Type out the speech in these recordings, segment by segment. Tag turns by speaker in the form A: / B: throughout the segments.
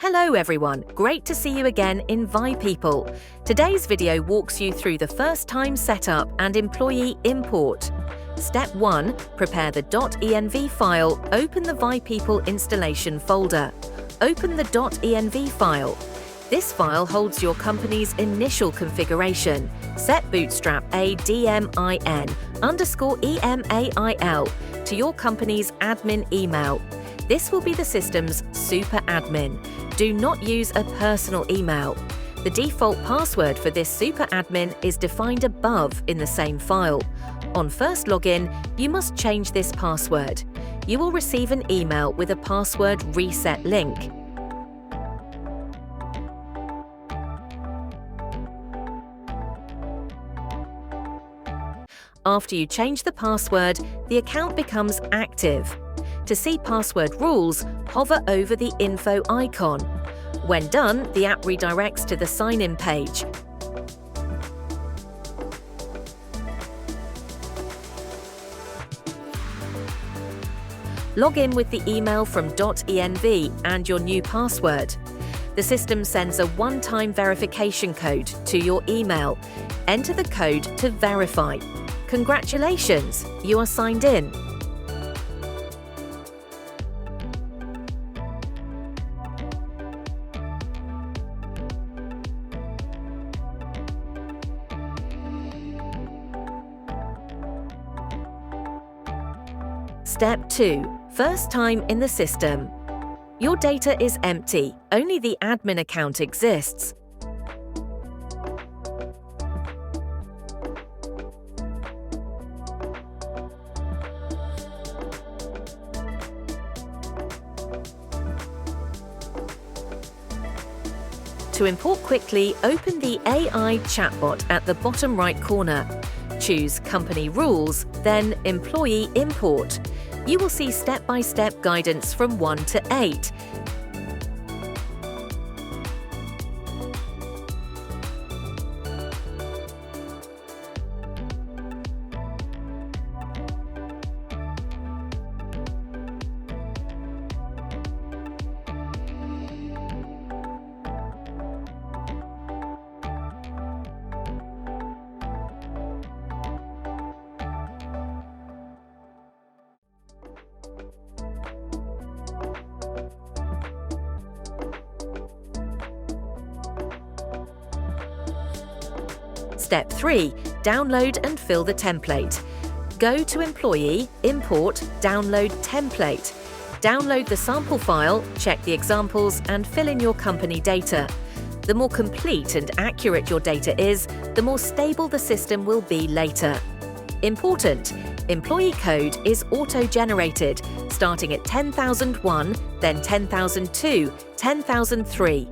A: Hello everyone, great to see you again in ViPeople. Today's video walks you through the first-time setup and employee import. Step 1. Prepare the .env file, open the ViPeople installation folder. Open the .env file. This file holds your company's initial configuration. Set bootstrap admin_email to your company's admin email. This will be the system's super admin. Do not use a personal email. The default password for this super admin is defined above in the same file. On first login, you must change this password. You will receive an email with a password reset link. After you change the password, the account becomes active. To see password rules, hover over the info icon. When done, the app redirects to the sign-in page. Log in with the email from .env and your new password. The system sends a one-time verification code to your email. Enter the code to verify. Congratulations, you are signed in. Step 2. First time in the system. Your data is empty, only the admin account exists. To import quickly, open the AI Chatbot at the bottom right corner. Choose Company Rules, then Employee Import. You will see step-by-step guidance from 1 to 8. Step 3. Download and fill the template. Go to Employee, Import, Download Template. Download the sample file, check the examples, and fill in your company data. The more complete and accurate your data is, the more stable the system will be later. Important: employee code is auto-generated, starting at 10,001, then 10,002, 10,003.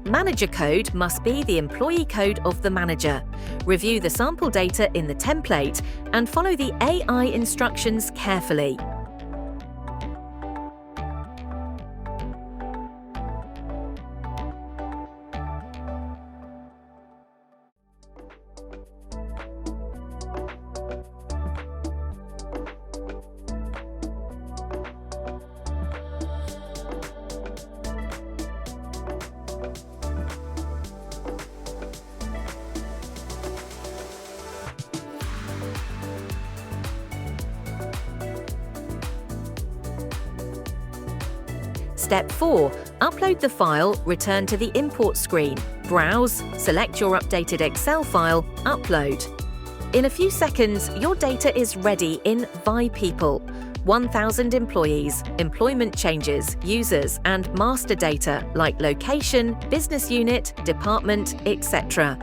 A: Manager code must be the employee code of the manager. Review the sample data in the template and follow the AI instructions carefully. Step 4. Upload the file, return to the import screen. Browse, select your updated Excel file, upload. In a few seconds, your data is ready in ViPeople. 1,000 employees, employment changes, users, and master data like location, business unit, department, etc.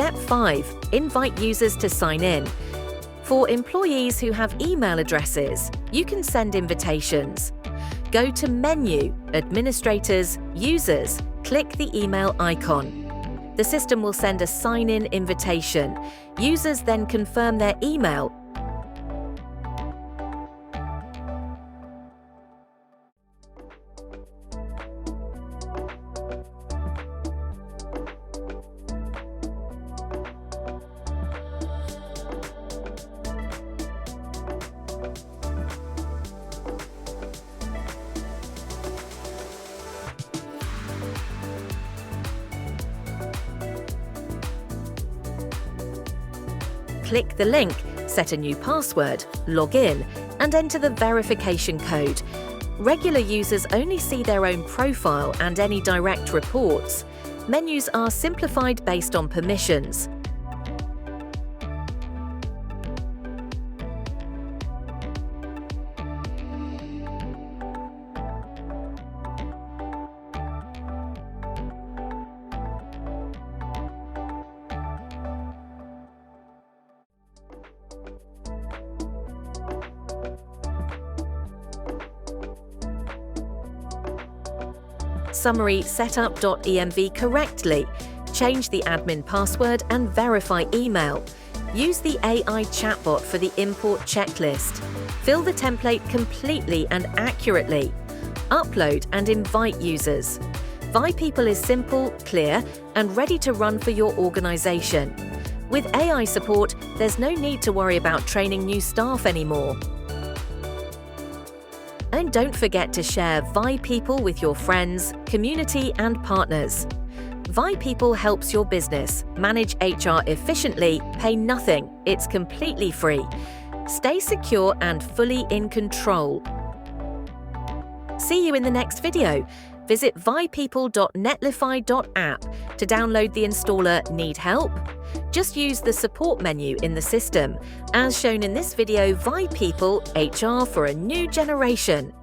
A: Step 5. Invite users to sign in. For employees who have email addresses, you can send invitations. Go to Menu, Administrators, Users, click the email icon. The system will send a sign-in invitation. Users then confirm their email. Click the link, set a new password, log in, and enter the verification code. Regular users only see their own profile and any direct reports. Menus are simplified based on permissions. Summary setup.env correctly. Change the admin password and verify email. Use the AI chatbot for the import checklist. Fill the template completely and accurately. Upload and invite users. ViPeople is simple, clear, and ready to run for your organization. With AI support, there's no need to worry about training new staff anymore. And don't forget to share ViPeople with your friends, community, and partners. ViPeople helps your business manage HR efficiently, pay nothing. It's completely free. Stay secure and fully in control. See you in the next video. Visit vipeople.netlify.app to download the installer. Need help? Just use the support menu in the system. As shown in this video, ViPeople, HR for a new generation.